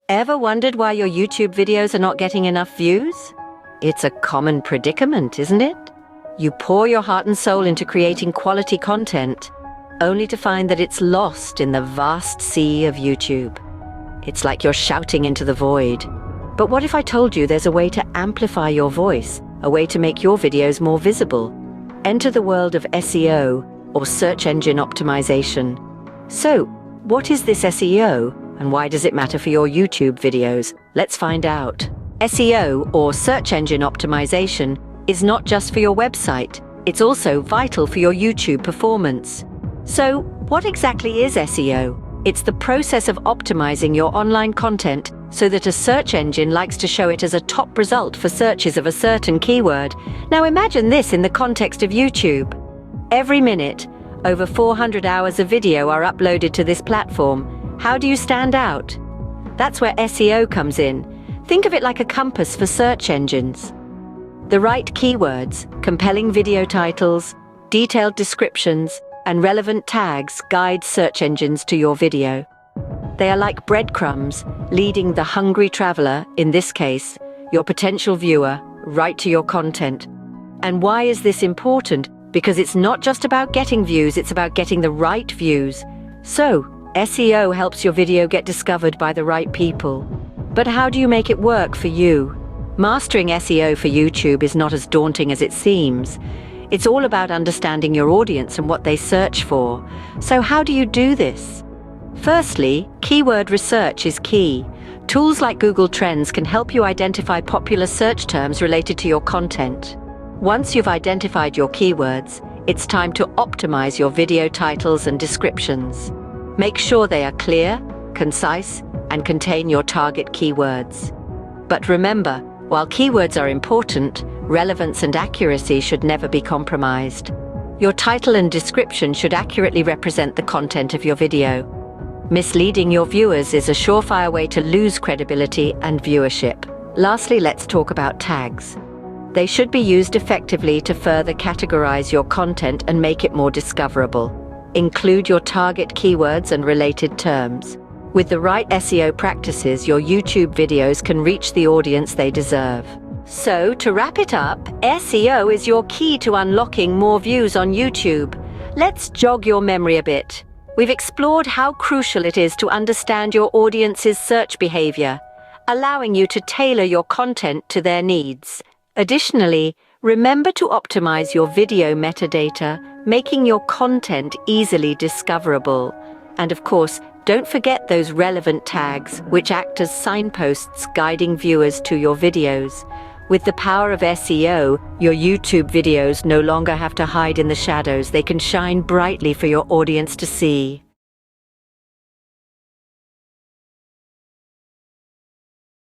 Ever wondered why your YouTube videos are not getting enough views? It's a common predicament, isn't it? You pour your heart and soul into creating quality content, only to find that it's lost in the vast sea of YouTube. It's like you're shouting into the void. But what if I told you there's a way to amplify your voice, a way to make your videos more visible? Enter the world of SEO, or search engine optimization. So, what is this SEO, and why does it matter for your YouTube videos? Let's find out. SEO, or search engine optimization, is not just for your website, it's also vital for your YouTube performance. So, what exactly is SEO? It's the process of optimizing your online content so that a search engine likes to show it as a top result for searches of a certain keyword. Now imagine this in the context of YouTube. Every minute, over 400 hours of video are uploaded to this platform. How do you stand out? That's where SEO comes in. Think of it like a compass for search engines. The right keywords, compelling video titles, detailed descriptions, and relevant tags guide search engines to your video. They are like breadcrumbs, leading the hungry traveler, in this case, your potential viewer, right to your content. And why is this important? Because it's not just about getting views, it's about getting the right views. So, SEO helps your video get discovered by the right people. But how do you make it work for you? Mastering SEO for YouTube is not as daunting as it seems. It's all about understanding your audience and what they search for. So how do you do this? Firstly, keyword research is key. Tools like Google Trends can help you identify popular search terms related to your content. Once you've identified your keywords, it's time to optimize your video titles and descriptions. Make sure they are clear, concise, and contain your target keywords. But remember, while keywords are important, relevance and accuracy should never be compromised. Your title and description should accurately represent the content of your video. Misleading your viewers is a surefire way to lose credibility and viewership. Lastly, let's talk about tags. They should be used effectively to further categorize your content and make it more discoverable. Include your target keywords and related terms. With the right SEO practices, your YouTube videos can reach the audience they deserve. So, to wrap it up, SEO is your key to unlocking more views on YouTube. Let's jog your memory a bit. We've explored how crucial it is to understand your audience's search behavior, allowing you to tailor your content to their needs. Additionally, remember to optimize your video metadata, making your content easily discoverable. And of course, don't forget those relevant tags, which act as signposts guiding viewers to your videos. With the power of SEO, your YouTube videos no longer have to hide in the shadows. They can shine brightly for your audience to see.